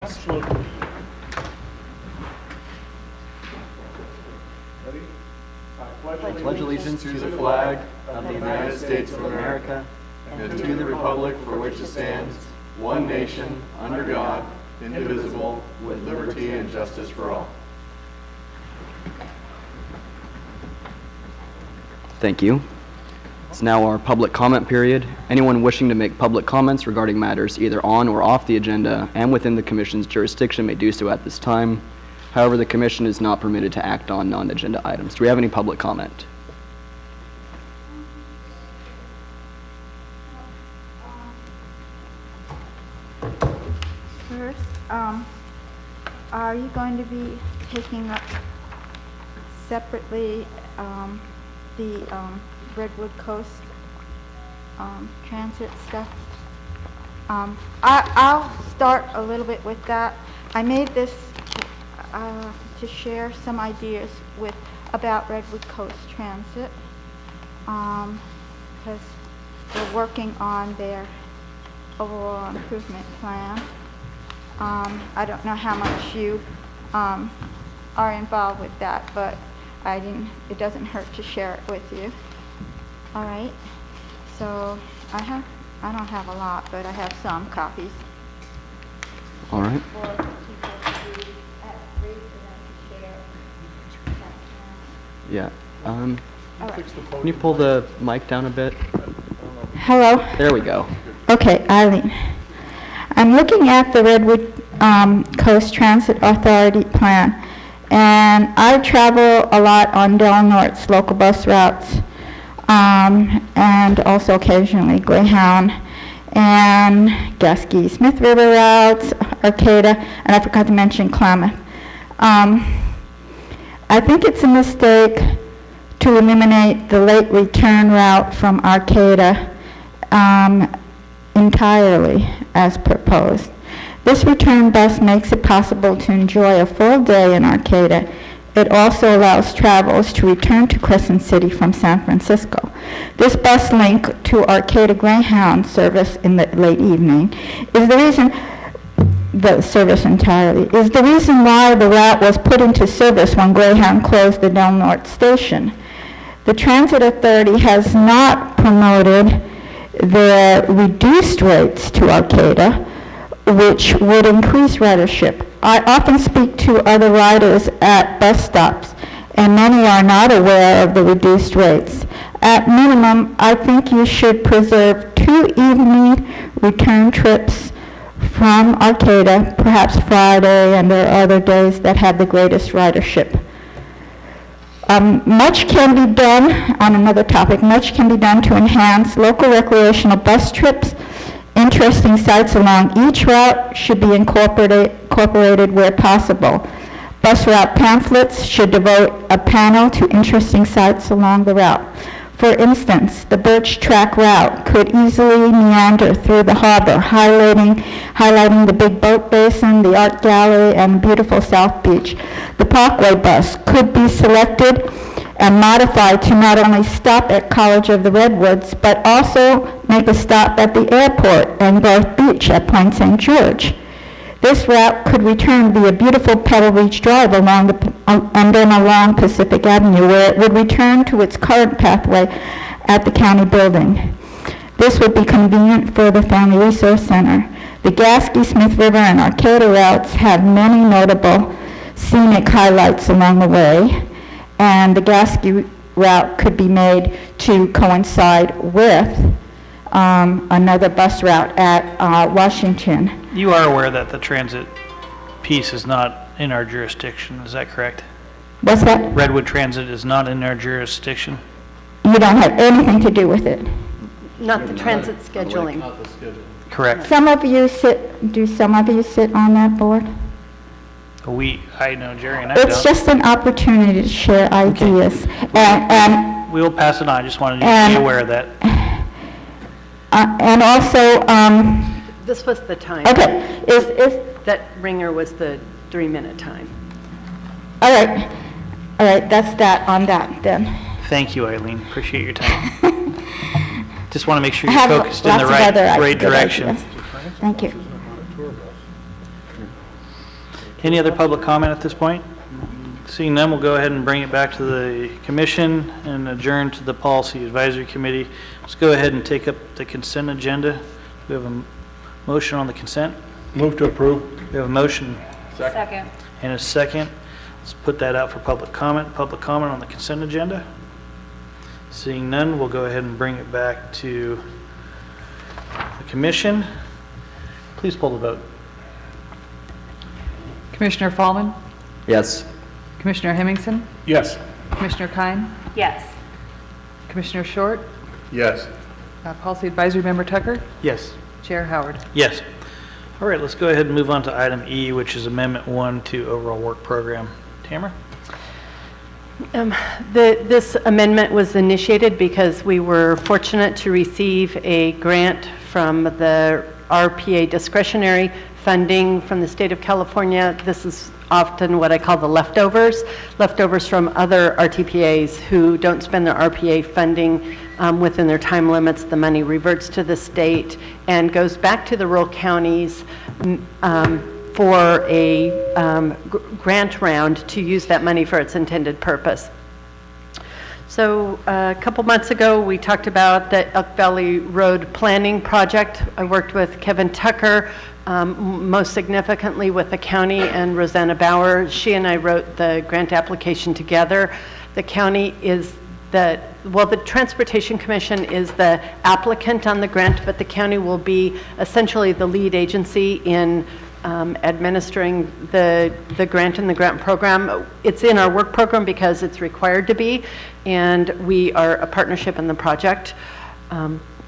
Absolutely. Ready? I Pledge allegiance to the flag of the United States of America and to the republic for which it stands, one nation, under God, indivisible, with liberty and justice for all. Thank you. It's now our public comment period. Anyone wishing to make public comments regarding matters either on or off the agenda and within the Commission's jurisdiction may do so at this time. However, the Commission is not permitted to act on non-agenda items. Do we have any public comment? First, are you going to be taking up separately the Redwood Coast transit stuff? I'll start a little bit with that. I made this to share some ideas about Redwood Coast Transit because we're working on their overall improvement plan. I don't know how much you are involved with that, but it doesn't hurt to share it with you. All right, so I don't have a lot, but I have some copies. All right. For people to read at free for them to share. Yeah. All right. Can you pull the mic down a bit? Hello. There we go. Okay, Eileen. I'm looking at the Redwood Coast Transit Authority plan, and I travel a lot on Del Norte's local bus routes, and also occasionally Greyhound and Gasky Smith River routes, Arcata, and I forgot to mention Klamath. I think it's a mistake to eliminate the late return route from Arcata entirely as proposed. This return bus makes it possible to enjoy a full day in Arcata. It also allows travelers to return to Crescent City from San Francisco. This bus link to Arcata Greyhound service in the late evening is the reason why the route was put into service when Greyhound closed the Del Norte station. The Transit Authority has not promoted the reduced rates to Arcata, which would increase ridership. I often speak to other riders at bus stops, and many are not aware of the reduced rates. At minimum, I think you should preserve 2 evening return trips from Arcata, perhaps Friday, and there are other days that have the greatest ridership. Much can be done, on another topic, much can be done to enhance local recreational bus trips. Interesting sites along each route should be incorporated where possible. Bus route pamphlets should devote a panel to interesting sites along the route. For instance, the Birch Track route could easily meander through the harbor, highlighting the big boat basin, the art gallery, and the beautiful South Beach. The Parkway bus could be selected and modified to not only stop at College of the Redwoods, but also make a stop at the airport and Garth Beach at Point St. George. This route could return via beautiful Pebble Beach Drive and then along Pacific Avenue, where it would return to its current pathway at the county building. This would be convenient for the Family Resource Center. The Gasky, Smith River, and Arcata routes have many notable scenic highlights along the way, and the Gasky route could be made to coincide with another bus route at Washington. You are aware that the transit piece is not in our jurisdiction, is that correct? What's that? Redwood Transit is not in our jurisdiction? You don't have anything to do with it. Not the transit scheduling. Not the schedule. Correct. Do some of you sit on that board? I know Jerry and I It's don't. just an opportunity to share ideas. And We will pass it on, I just wanted you to And- be aware of that. and also, This was the time. okay, That ringer was the 3-minute time. all right, that's that on that then. Thank you, Eileen, appreciate your time. Just want to make sure I you're have focused in the lots of other right good direction. ideas. Thank you. Any other public comment at this point? Seeing none, we'll go ahead and bring it back to the commission and adjourn to the Policy Advisory Committee. Let's go ahead and take up the consent agenda. We have a motion on the consent. Move to approve. We have a motion Second. and a second. Let's put that out for public comment. Public comment on the consent agenda. Seeing none, we'll go ahead and bring it back to the commission. Please pull the vote. Commissioner Fallman, Yes. Commissioner Hemmingson, Yes. Commissioner Kine, Yes. Commissioner Short, Yes. Policy Advisory Member Tucker, Yes. Chair Howard. Yes. All right, let's go ahead and move on to item E, which is Amendment 1 to Overall Work Program. Tamara? This amendment was initiated because we were fortunate to receive a grant from the RPA discretionary funding from the state of California. This is often what I call the leftovers from other RTPAs who don't spend their RPA funding within their time limits. The money reverts to the state and goes back to the rural counties for a grant round to use that money for its intended purpose. So a couple months ago, we talked about the Elk Valley Road Planning Project. I worked with Kevin Tucker, most significantly with the county, and Rosanna Bauer. She and I wrote the grant application together. The county is the Transportation Commission is the applicant on the grant, but the county will be essentially the lead agency in administering the grant and the grant program. It's in our work program because it's required to be, and we are a partnership in the project.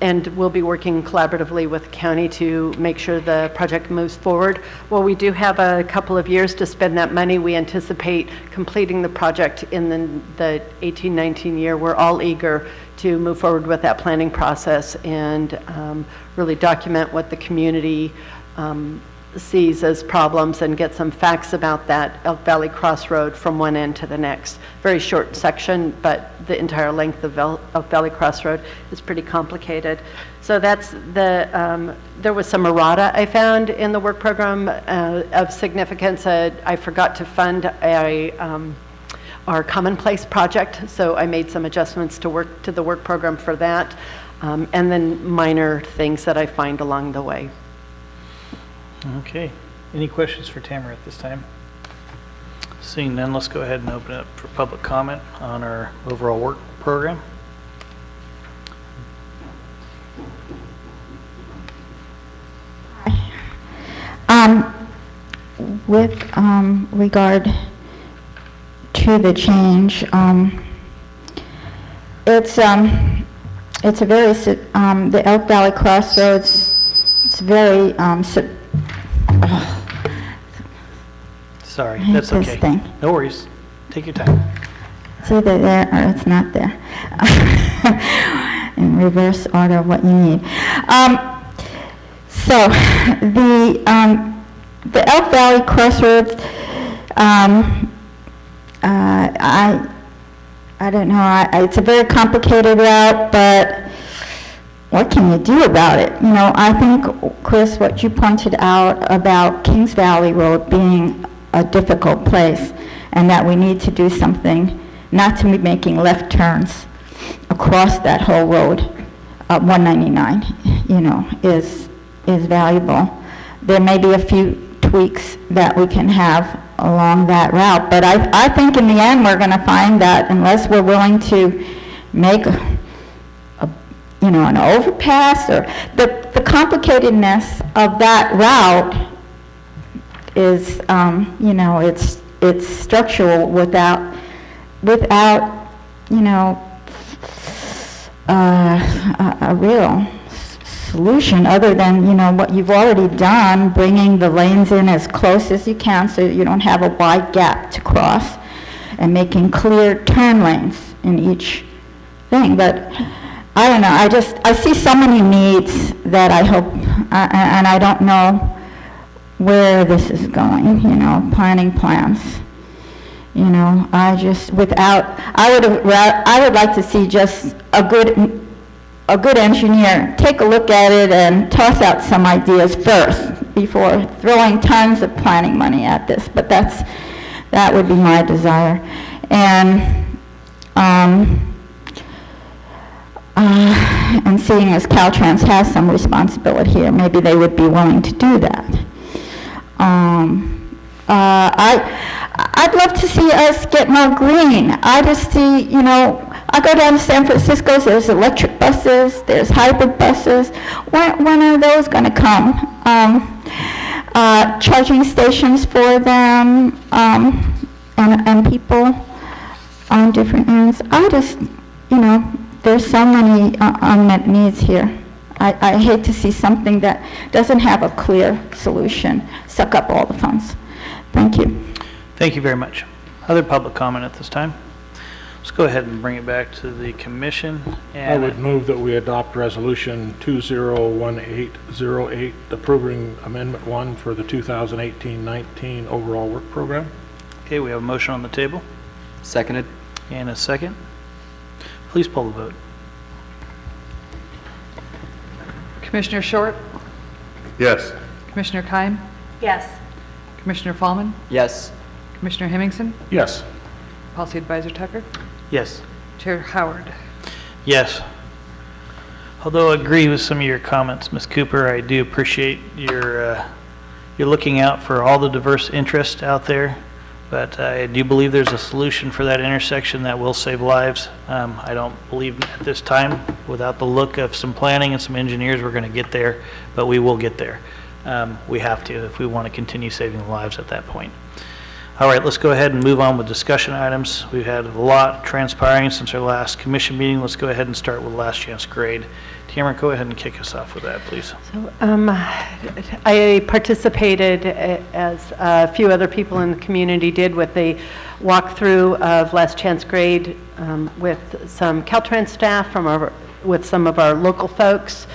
And we'll be working collaboratively with the county to make sure the project moves forward. Well, we do have a couple of years to spend that money. We anticipate completing the project in the 18-19 year. We're all eager to move forward with that planning process and really document what the community sees as problems and get some facts about that Elk Valley Crossroad from one end to the next. Very short section, but the entire length of Elk Valley Crossroad is pretty complicated. So that's the, there was some errata I found in the work program of significance. I forgot to fund our Commonplace project, so I made some adjustments to the work program for that, and then minor things that I find along the way. Okay. Any questions for Tamara at this time? Seeing none, let's go ahead and open it up for public comment on our overall work program. With regard to the change, it's a very, the Elk Valley Crossroads, it's very, Sorry, I hate that's this okay. thing. No worries. Take your time. it's either there or it's not there. In reverse order of what you need. So the Elk Valley Crossroads, I don't know, it's a very complicated route, but what can you do about it? You know, I think, Chris, what you pointed out about Kings Valley Road being a difficult place and that we need to do something, not to be making left turns across that whole road, 199, you know, is valuable. There may be a few tweaks that we can have along that route, but I think in the end we're going to find that unless we're willing to make you know, an overpass, or the complicatedness of that route is, you know, it's structural without, you know, a real solution other than, you know, what you've already done, bringing the lanes in as close as you can so you don't have a wide gap to cross, and making clear turn lanes in each thing. But I don't know, I see so many needs that I hope, and I don't know where this is going, you know, planning plans. You know, I would like to see just a good engineer take a look at it and toss out some ideas first before throwing tons of planning money at this, but that would be my desire. And seeing as Caltrans has some responsibility here, maybe they would be willing to do that. I'd love to see us get more green. I just see, I go down to San Francisco, there's electric buses, there's hybrid buses. When are those going to come? Charging stations for them, and people on different ends. I just, there's so many unmet needs here. I hate to see something that doesn't have a clear solution suck up all the funds. Thank you. Thank you very much. Other public comment at this time? Let's go ahead and bring it back to the commission. I would move that we adopt Resolution 201808, approving Amendment 1 for the 2018-19 overall work program. Okay, we have a motion on the table Seconded? and a second. Please poll the vote. Commissioner Short, Yes. Commissioner Kime, Yes. Commissioner Fallman, Yes. Commissioner Hemmingson, Yes. Policy Advisor Tucker, Yes. Chair Howard. Yes. Although I agree with some of your comments, Ms. Cooper, I do appreciate your looking out for all the diverse interests out there, but I do believe there's a solution for that intersection that will save lives. I don't believe at this time, without the look of some planning and some engineers, we're going to get there, but we will get there. We have to if we want to continue saving lives at that point. All right, let's go ahead and move on with discussion items. We've had a lot transpiring since our last commission meeting. Let's go ahead and start with last chance grade. Tamara, go ahead and kick us off with that, please. So, I participated, as a few other people in the community did, with a walkthrough of last chance grade with some Caltrans staff with some of our local folks.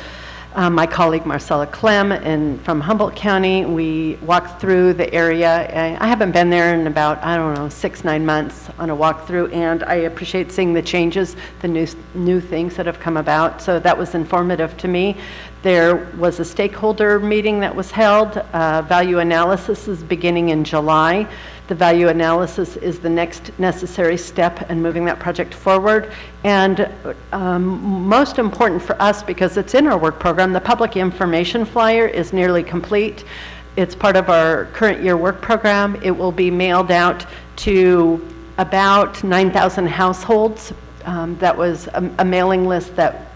My colleague Marcella Clem from Humboldt County, we walked through the area. I haven't been there in about, 6-9 months on a walkthrough, and I appreciate seeing the changes, the new things that have come about. So that was informative to me. There was a stakeholder meeting that was held. Value analysis is beginning in July. The value analysis is the next necessary step in moving that project forward. And most important for us, because it's in our work program, the public information flyer is nearly complete. It's part of our current year work program. It will be mailed out to about 9,000 households. That was a mailing list that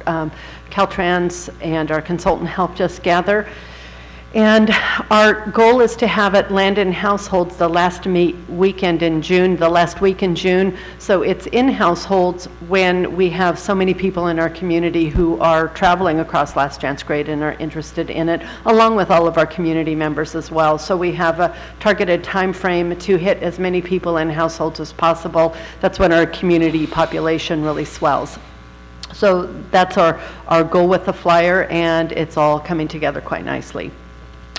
Caltrans and our consultant helped us gather. And our goal is to have it land in households the last weekend in June, the last week in June. So it's in households when we have so many people in our community who are traveling across last chance grade and are interested in it, along with all of our community members as well. So we have a targeted time frame to hit as many people in households as possible. That's when our community population really swells. So that's our goal with the flyer, and it's all coming together quite nicely.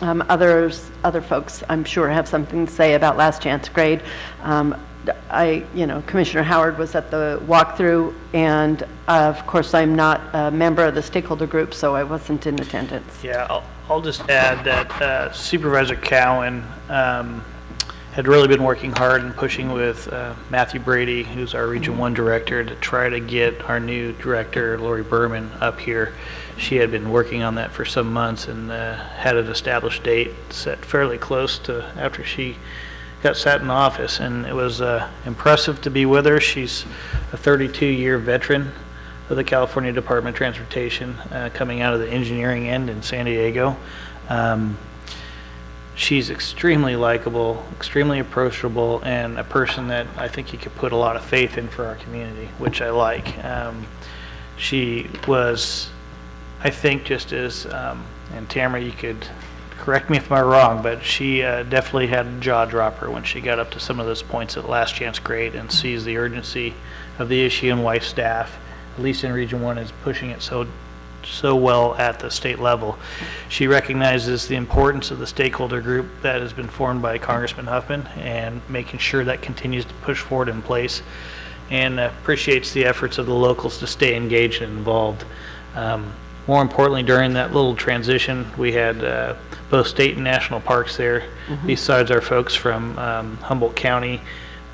Other folks, I'm sure, have something to say about last chance grade. Commissioner Howard was at the walkthrough, and of course, I'm not a member of the stakeholder group, so I wasn't in attendance. Yeah, I'll just add that Supervisor Cowan had really been working hard and pushing with Matthew Brady, who's our Region 1 director, to try to get our new director, Lori Berman, up here. She had been working on that for some months and had an established date set fairly close to after she got sat in office, and it was impressive to be with her. She's a 32-year veteran of the California Department of Transportation, coming out of the engineering end in San Diego. She's extremely likable, extremely approachable, and a person that I think you could put a lot of faith in for our community, which I like. She was, I think, just as, and Tamara, you could correct me if I'm wrong, but she definitely had a jaw dropper when she got up to some of those points at last chance grade and sees the urgency of the issue and why staff, at least in Region 1, is pushing it so well at the state level. She recognizes the importance of the stakeholder group that has been formed by Congressman Huffman and making sure that continues to push forward in place, and appreciates the efforts of the locals to stay engaged and involved. more importantly, during that little transition, we had both state and national parks there, besides our folks from Humboldt County,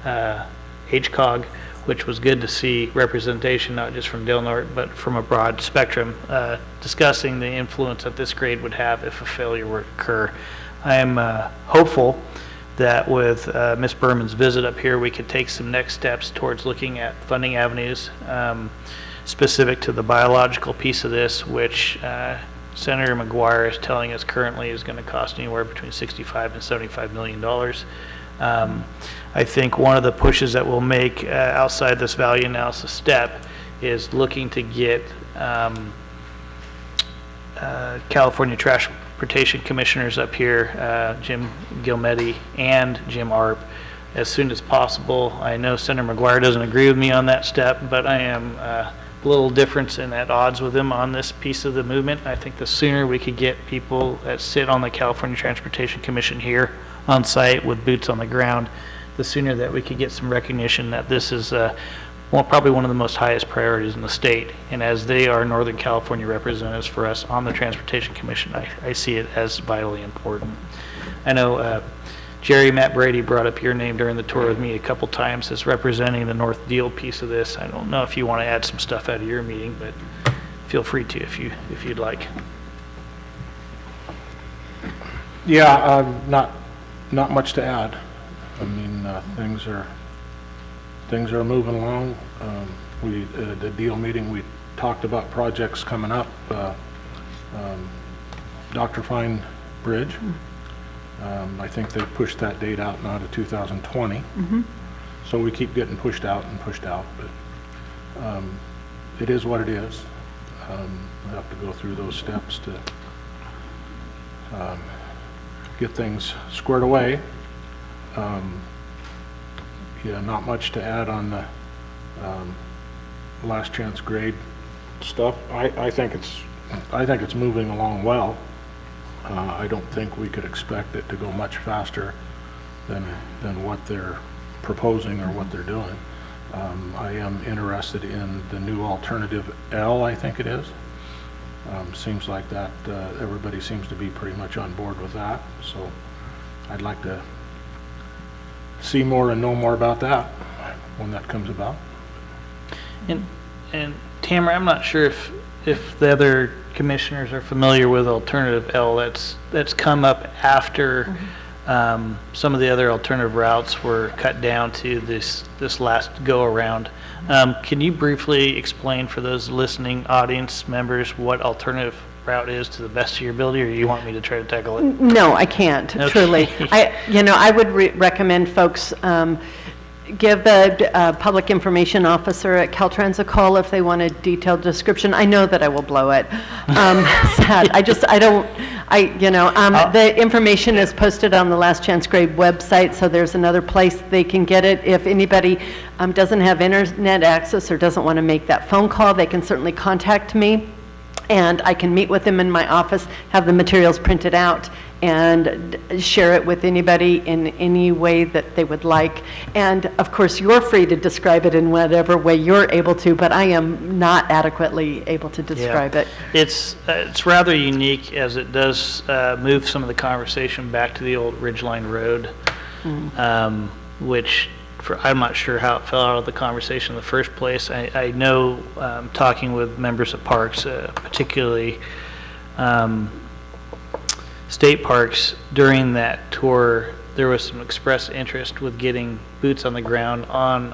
HCOG, which was good to see representation, not just from Del Norte, but from a broad spectrum, discussing the influence that this grade would have if a failure were to occur. I am hopeful that with Ms. Berman's visit up here, we could take some next steps towards looking at funding avenues specific to the biological piece of this, which Senator McGuire is telling us currently is going to cost anywhere between $65 and $75 million. I think one of the pushes that we'll make outside this value analysis step is looking to get California Transportation Commissioners up here, Jim Gilmetti and Jim Arp, as soon as possible. I know Senator McGuire doesn't agree with me on that step, but I am a little difference in at odds with him on this piece of the movement. I think the sooner we could get people that sit on the California Transportation Commission here on site with boots on the ground, the sooner that we could get some recognition that this is probably one of the most highest priorities in the state. And as they are Northern California representatives for us on the Transportation Commission, I see it as vitally important. I know Jerry Matt Brady brought up your name during the tour with me a couple times as representing the North Deal piece of this. I don't know if you want to add some stuff out of your meeting, but feel free to if you'd like. Yeah, not much to add. I mean, things are moving along. The deal meeting, we talked about projects coming up. Dr. Fine Bridge. I think they pushed that date out now to 2020. So we keep getting pushed out, but it is what it is. We have to go through those steps to get things squared away. Yeah, not much to add on the last chance grade stuff. I think it's moving along well. I don't think we could expect it to go much faster than what they're proposing or what they're doing. I am interested in the new alternative L, I think it is. Seems like that everybody seems to be pretty much on board with that. So I'd like to see more and know more about that when that comes about. And Tamara, I'm not sure if the other commissioners are familiar with alternative L. That's come up after some of the other alternative routes were cut down to this last go around. Can you briefly explain for those listening audience members what alternative route is to the best of your ability, or you want me to try to tackle it? No, I can't, Okay. truly. I would recommend folks give the public information officer at Caltrans a call if they want a detailed description. I know that I will blow it. Sad. The information is posted on the Last Chance Grade website, so there's another place they can get it. If anybody doesn't have internet access or doesn't want to make that phone call, they can certainly contact me, and I can meet with them in my office, have the materials printed out, and share it with anybody in any way that they would like. And of course, you're free to describe it in whatever way you're able to, but I am not adequately able to describe it. It's rather unique, as it does move some of the conversation back to the old Ridgeline Road, which I'm not sure how it fell out of the conversation in the first place. I know, talking with members of parks, particularly state parks, during that tour, there was some expressed interest with getting boots on the ground on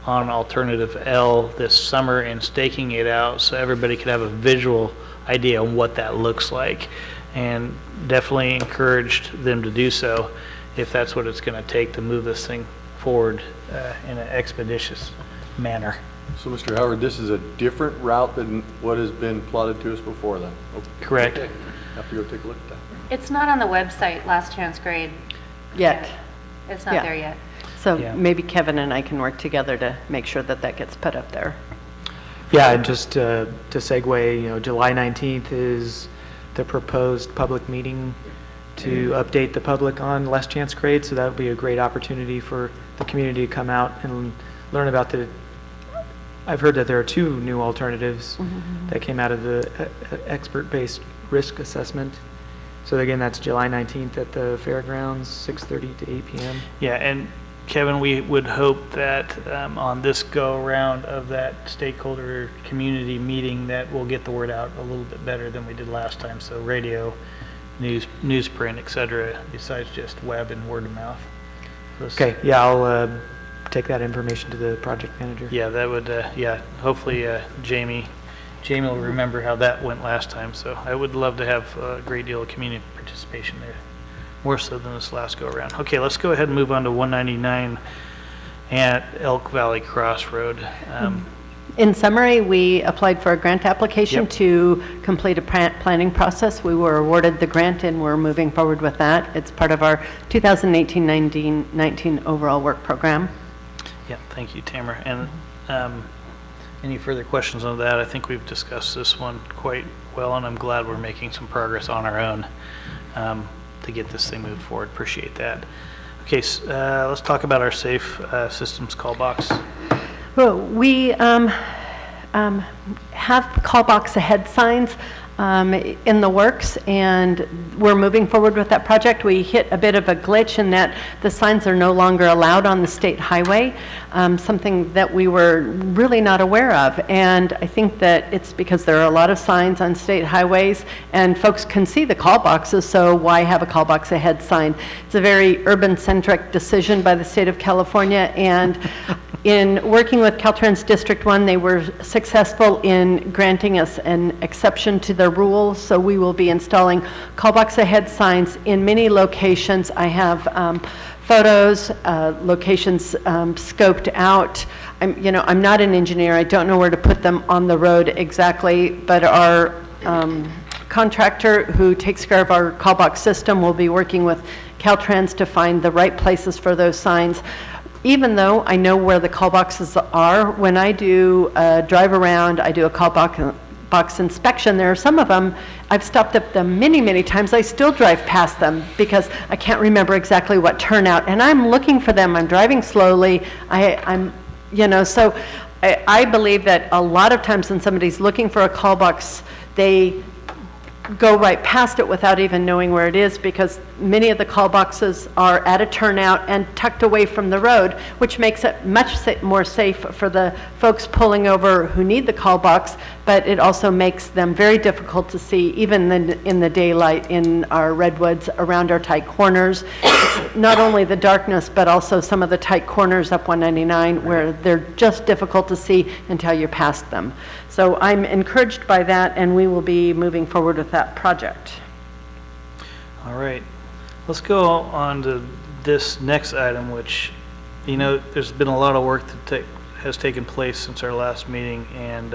alternative L this summer and staking it out so everybody could have a visual idea on what that looks like, and definitely encouraged them to do so if that's what it's going to take to move this thing forward in an expeditious manner. So, Mr. Howard, this is a different route than what has been plotted to us before then? Correct. Okay. Have to go take a look at that. It's not on the website, Last Chance Grade. Yet. It's not Yeah. there yet. So Yeah. maybe Kevin and I can work together to make sure that that gets put up there. Yeah, and just to segue, July 19th is the proposed public meeting to update the public on Last Chance Grade, so that would be a great opportunity for the community to come out and learn about the I've heard that there are 2 new alternatives that came out of the expert-based risk assessment. So again, that's July 19th at the fairgrounds, 6:30 to 8 p.m. Yeah, and Kevin, we would hope that on this go-around of that stakeholder community meeting, that we'll get the word out a little bit better than we did last time. So radio, newsprint, et cetera, besides just web and word of mouth. So Okay, yeah, I'll take that information to the project manager. yeah, that would, yeah, hopefully Jamie will remember how that went last time. So I would love to have a great deal of community participation there, more so than this last go-around. Okay, let's go ahead and move on to 199 at Elk Valley Crossroad. In summary, we applied for a grant application Yep. to complete a planning process. We were awarded the grant and we're moving forward with that. It's part of our 2018-19 overall work program. Yeah, thank you, Tamara. And any further questions on that? I think we've discussed this one quite well, and I'm glad we're making some progress on our own to get this thing moved forward. Appreciate that. Okay, so, let's talk about our Safe Systems call box. Well, we have call box ahead signs in the works, and we're moving forward with that project. We hit a bit of a glitch in that the signs are no longer allowed on the state highway, something that we were really not aware of. And I think that it's because there are a lot of signs on state highways and folks can see the call boxes, so why have a call box ahead sign? It's a very urban-centric decision by the state of California, and in working with Caltrans District 1, they were successful in granting us an exception to their rules, so we will be installing call box ahead signs in many locations. I have photos, locations scoped out. I'm not an engineer. I don't know where to put them on the road exactly, but our contractor who takes care of our call box system will be working with Caltrans to find the right places for those signs. Even though I know where the call boxes are, when I do a drive around, I do a call box inspection, there are some of them, I've stopped at them many, many times. I still drive past them because I can't remember exactly what turnout, and I'm looking for them. I'm driving slowly. So I believe that a lot of times when somebody's looking for a call box, they go right past it without even knowing where it is, because many of the call boxes are at a turnout and tucked away from the road, which makes it much more safe for the folks pulling over who need the call box, but it also makes them very difficult to see even in the daylight in our redwoods around our tight corners. It's not only the darkness, but also some of the tight corners up 199 where they're just difficult to see until you're past them. So I'm encouraged by that, and we will be moving forward with that project. All right, let's go on to this next item, which, there's been a lot of work that has taken place since our last meeting, and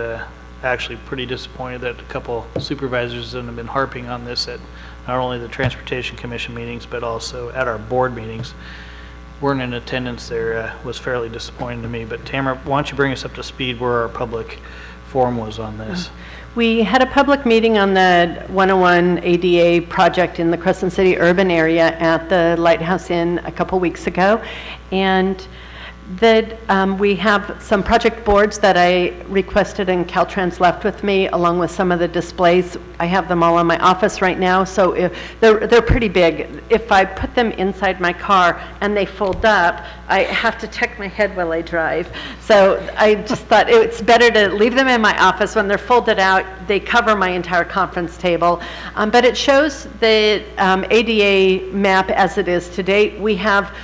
actually pretty disappointed that a couple supervisors that have been harping on this at not only the Transportation Commission meetings, but also at our board meetings, weren't in attendance there. Was fairly disappointing to me. But Tamara, why don't you bring us up to speed where our public forum was on this? We had a public meeting on the 101 ADA project in the Crescent City urban area at the Lighthouse Inn a couple weeks ago, and we have some project boards that I requested and Caltrans left with me, along with some of the displays. I have them all in my office right now, so if they're pretty big. If I put them inside my car and they fold up, I have to tuck my head while I drive. So I just thought it's better to leave them in my office. When they're folded out, they cover my entire conference table. But it shows the ADA map as it is to date. We have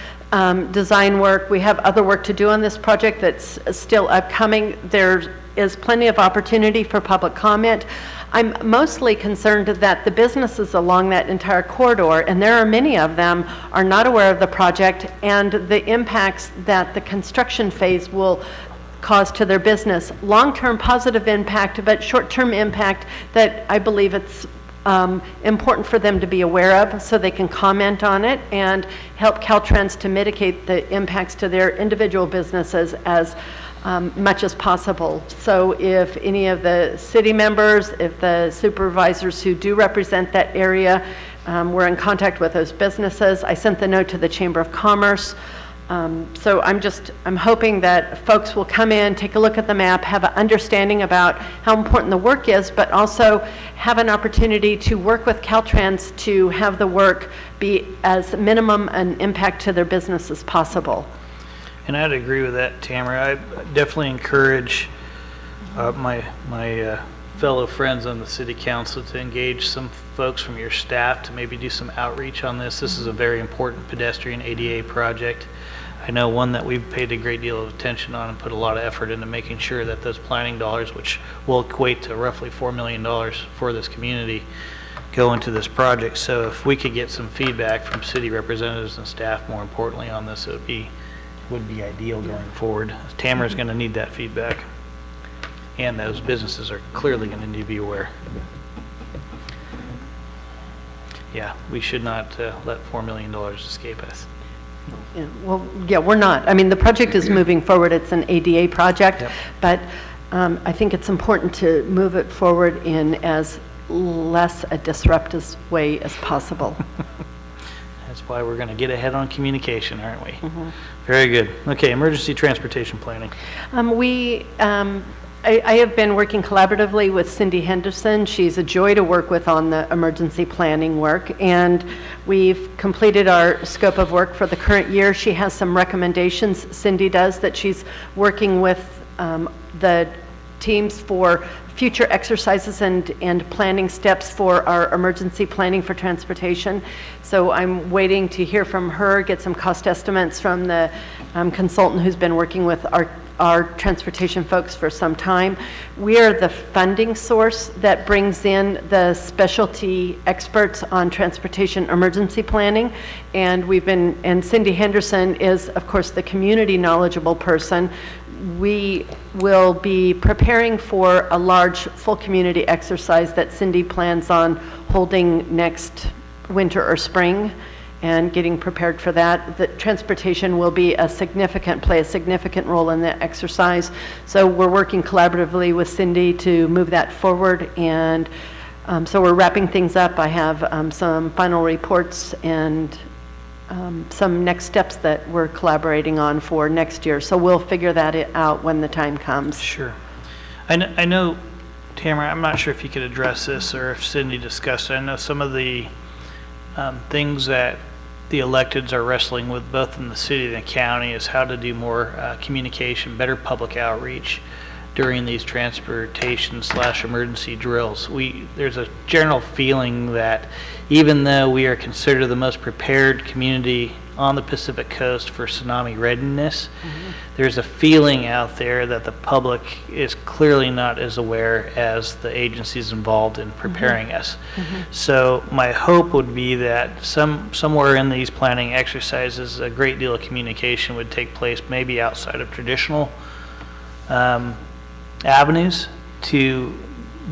design work. We have other work to do on this project that's still upcoming. There is plenty of opportunity for public comment. I'm mostly concerned that the businesses along that entire corridor, and there are many of them, are not aware of the project and the impacts that the construction phase will cause to their business. Long-term positive impact, but short-term impact that I believe it's important for them to be aware of so they can comment on it and help Caltrans to mitigate the impacts to their individual businesses as much as possible. So if any of the city members, if the supervisors who do represent that area were in contact with those businesses, I sent the note to the Chamber of Commerce. So I'm hoping that folks will come in, take a look at the map, have an understanding about how important the work is, but also have an opportunity to work with Caltrans to have the work be as minimum an impact to their business as possible. And I'd agree with that, Tamara. I definitely encourage my fellow friends on the city council to engage some folks from your staff to maybe do some outreach on this. This is a very important pedestrian ADA project. I know one that we've paid a great deal of attention on and put a lot of effort into making sure that those planning dollars, which will equate to roughly $4 million for this community, go into this project. So if we could get some feedback from city representatives and staff, more importantly, on this, it would be ideal going forward. Tamara's going to need that feedback, and those businesses are clearly going to need to be aware. Yeah, we should not let $4 million escape us. Yeah, well, yeah, we're not. I mean, the project is moving forward. It's an ADA project, Yep. but I think it's important to move it forward in as less a disruptive way as possible. That's why we're going to get ahead on communication, aren't we? Very good. Okay, emergency transportation planning. I have been working collaboratively with Cindy Henderson. She's a joy to work with on the emergency planning work, and we've completed our scope of work for the current year. She has some recommendations, Cindy does, that she's working with the teams for future exercises and planning steps for our emergency planning for transportation. So I'm waiting to hear from her, get some cost estimates from the consultant who's been working with our transportation folks for some time. We are the funding source that brings in the specialty experts on transportation emergency planning, and Cindy Henderson is, of course, the community knowledgeable person. We will be preparing for a large full community exercise that Cindy plans on holding next winter or spring, and getting prepared for that. The transportation will play a significant role in that exercise. So we're working collaboratively with Cindy to move that forward, and so we're wrapping things up. I have some final reports and some next steps that we're collaborating on for next year. So we'll figure that out when the time comes. Sure. I know, Tamara, I'm not sure if you could address this or if Cindy discussed it. I know some of the things that the electeds are wrestling with both in the city and the county is how to do more communication, better public outreach during these transportation/emergency drills. There's a general feeling that even though we are considered the most prepared community on the Pacific Coast for tsunami readiness, there's a feeling out there that the public is clearly not as aware as the agencies involved in preparing us. So my hope would be that somewhere in these planning exercises, a great deal of communication would take place, maybe outside of traditional avenues, to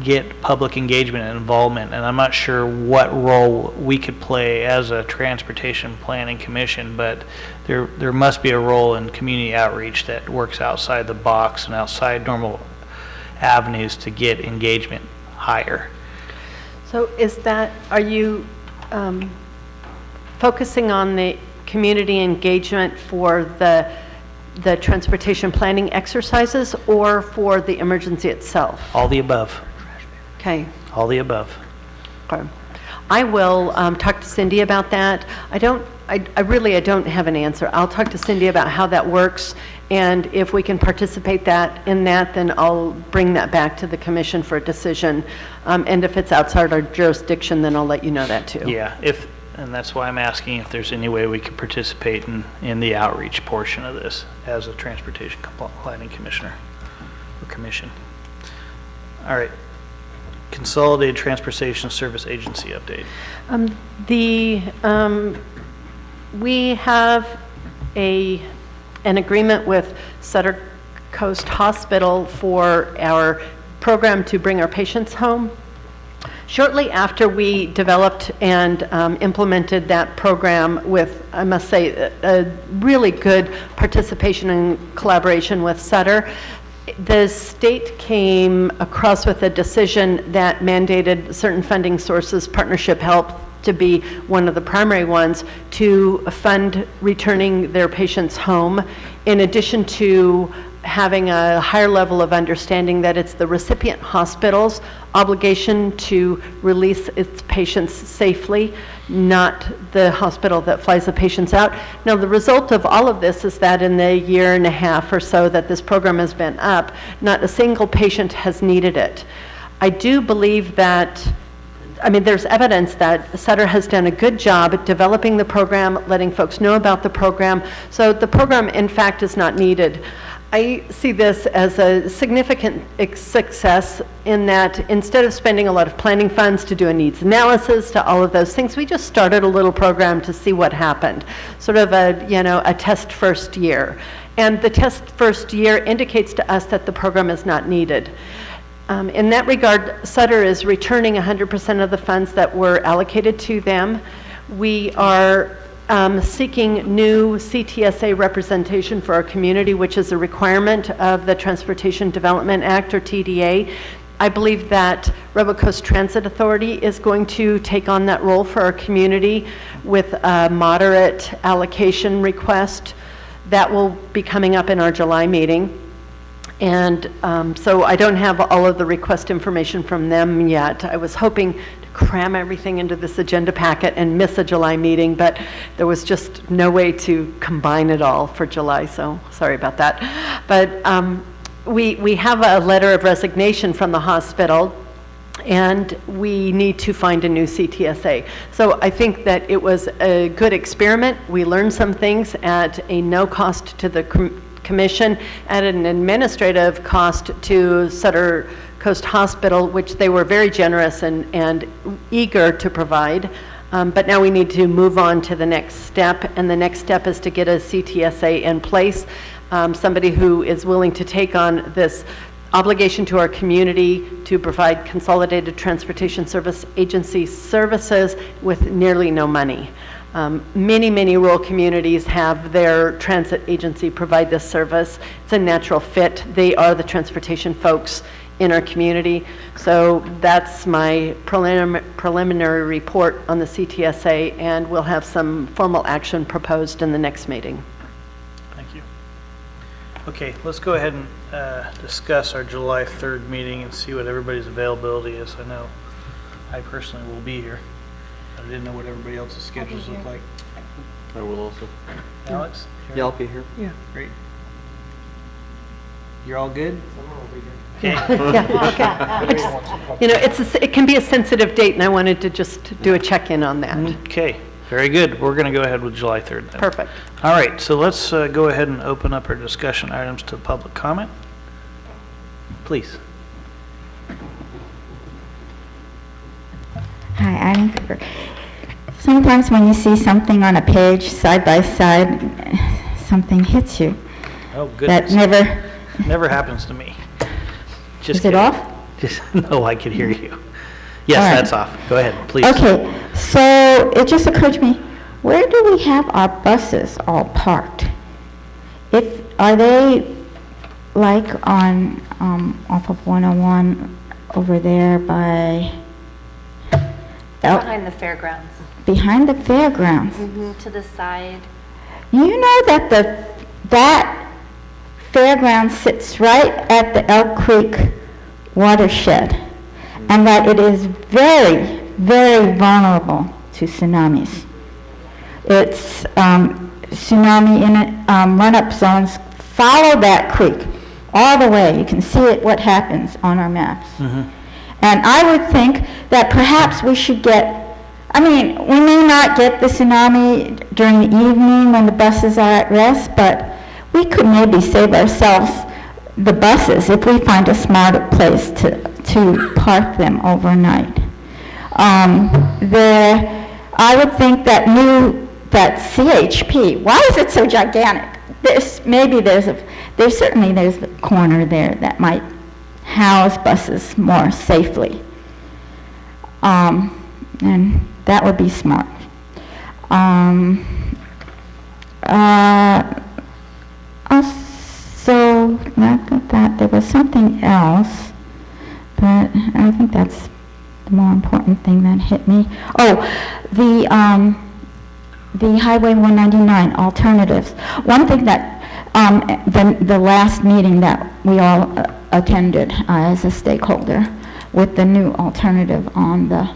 get public engagement and involvement. And I'm not sure what role we could play as a transportation planning commission, but there must be a role in community outreach that works outside the box and outside normal avenues to get engagement higher. So are you focusing on the community engagement for the transportation planning exercises or for the emergency itself? All the above. Okay. All the above. Okay. I will talk to Cindy about that. I don't have an answer. I'll talk to Cindy about how that works, and if we can participate in that, then I'll bring that back to the commission for a decision. And if it's outside our jurisdiction, then I'll let you know that too. Yeah, and that's why I'm asking if there's any way we could participate in the outreach portion of this as a transportation planning commissioner or commission. All right. Consolidated Transportation Service Agency update. We have an agreement with Sutter Coast Hospital for our program to bring our patients home. Shortly after we developed and implemented that program with, I must say, a really good participation and collaboration with Sutter, the state came across with a decision that mandated certain funding sources, partnership help to be one of the primary ones to fund returning their patients home, in addition to having a higher level of understanding that it's the recipient hospital's obligation to release its patients safely, not the hospital that flies the patients out. Now, the result of all of this is that in the year and a half or so that this program has been up, not a single patient has needed it. I do believe that, I mean, there's evidence that Sutter has done a good job at developing the program, letting folks know about the program, so the program, in fact, is not needed. I see this as a significant success in that instead of spending a lot of planning funds to do a needs analysis, to all of those things, we just started a little program to see what happened, sort of a, you know, a test first year. And the test first year indicates to us that the program is not needed. In that regard, Sutter is returning 100% of the funds that were allocated to them. We are seeking new CTSA representation for our community, which is a requirement of the Transportation Development Act, or TDA. I believe that Rebel Coast Transit Authority is going to take on that role for our community with a moderate allocation request that will be coming up in our July meeting. And so I don't have all of the request information from them yet. I was hoping to cram everything into this agenda packet and miss a July meeting, but there was just no way to combine it all for July, so sorry about that. But we have a letter of resignation from the hospital, and we need to find a new CTSA. So I think that it was a good experiment. We learned some things at a no cost to the commission, at an administrative cost to Sutter Coast Hospital, which they were very generous and eager to provide. But now we need to move on to the next step, and the next step is to get a CTSA in place, somebody who is willing to take on this obligation to our community to provide consolidated transportation service agency services with nearly no money. Many rural communities have their transit agency provide this service. It's a natural fit. They are the transportation folks in our community. So that's my preliminary report on the CTSA, and we'll have some formal action proposed in the next meeting. Thank you. Okay, let's go ahead and discuss our July 3rd meeting and see what everybody's availability is. I know I personally will be here. I didn't know what everybody else's schedules look like. I will also. Alex? Yeah, I'll be here. Yeah. Great. You're all good? Yeah, okay. You know, it can be a sensitive date, and I wanted to just do a check-in on that. Okay, very good. We're going to go ahead with July 3rd then. Perfect. All right, so let's go ahead and open up our discussion items to public comment. Please. Hi, Eileen Cooper. Sometimes when you see something on a page side by side, something hits you. Oh, That goodness. Never happens to me. Just Is it kidding. off? Just, no, I can hear you. Yes, All right. that's off. Go ahead, please. Okay, so it just occurred to me, where do we have our buses all parked? Are they like on, off of 101 over there by, Behind the fairgrounds. behind the fairgrounds? To the side. You know that that fairground sits right at the Elk Creek watershed, and that it is very, very vulnerable to tsunamis. It's tsunami run-up zones follow that creek all the way. You can see it, what happens on our maps. And I would think that perhaps we should get, I mean, we may not get the tsunami during the evening when the buses are at rest, but we could maybe save ourselves the buses if we find a smarter place to park them overnight. I would think that that CHP, why is it so gigantic? There's certainly a corner there that might house buses more safely. And that would be smart. Also, that there was something else, but I think that's the more important thing that hit me. Oh, the Highway 199 alternatives. One thing that, the last meeting that we all attended as a stakeholder with the new alternative on the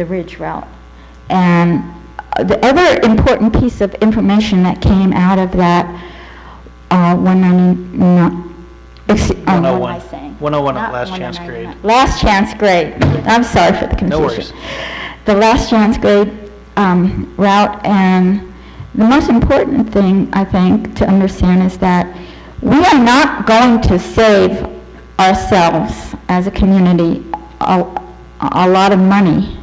Ridge route. And the other important piece of information that came out of that 199, what am I saying? 101 Not at Last Chance 199. Grade. Last Chance Grade. I'm sorry for the confusion. No worries. The Last Chance Grade route, and the most important thing, I think, to understand is that we are not going to save ourselves as a community a lot of money.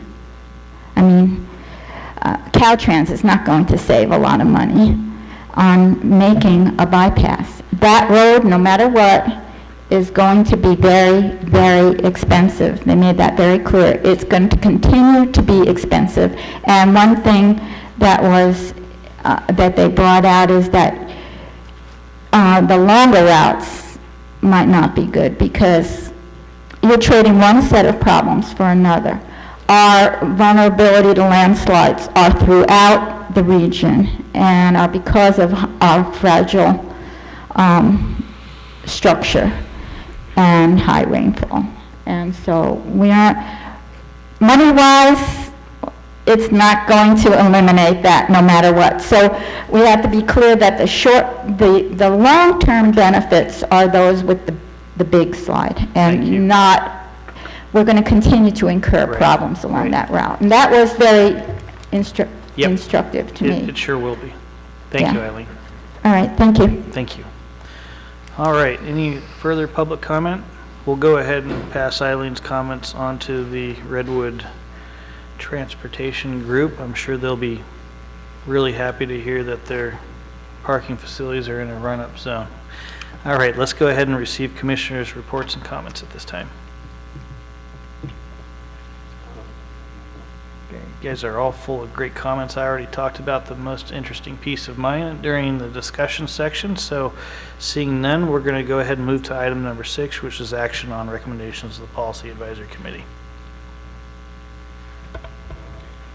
I mean, Caltrans is not going to save a lot of money on making a bypass. That road, no matter what, is going to be very, very expensive. They made that very clear. It's going to continue to be expensive. And one thing that was, that they brought out is that the longer routes might not be good because you're trading one set of problems for another. Our vulnerability to landslides are throughout the region and are because of our fragile structure and high rainfall. And so we aren't, money-wise, it's not going to eliminate that no matter what. So we have to be clear that the long-term benefits are those with the big slide and not, we're going to continue to incur problems along that route. And that was very instructive to me. It sure will be. Thank you, Yeah. Eileen. All right, thank you. Thank you. All right, any further public comment? We'll go ahead and pass Eileen's comments on to the Redwood Transportation Group. I'm sure they'll be really happy to hear that their parking facilities are in a run-up zone. All right, let's go ahead and receive commissioners' reports and comments at this time. You guys are all full of great comments. I already talked about the most interesting piece of mine during the discussion section, so seeing none, we're going to go ahead and move to item number 6, which is action on recommendations of the Policy Advisory Committee.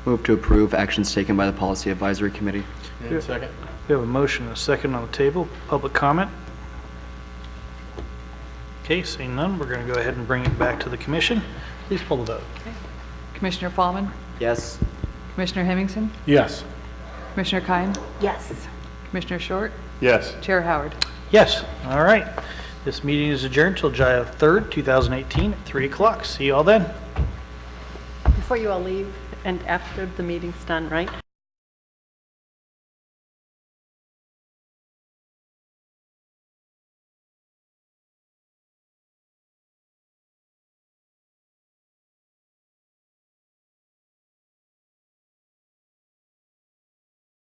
Move to approve actions taken by the Policy Advisory Committee. And second. We have a motion and a second on the table. Public comment? Okay, seeing none, we're going to go ahead and bring it back to the commission. Please pull the vote. Commissioner Fallman, Yes. Commissioner Hemmingson, Yes. Commissioner Kine, Yes. Commissioner Short, Yes. Chair Howard. Yes, all right. This meeting is adjourned till July 3rd, 2018 at 3 o'clock. See you all then. Before you all leave, and after the meeting's done, right?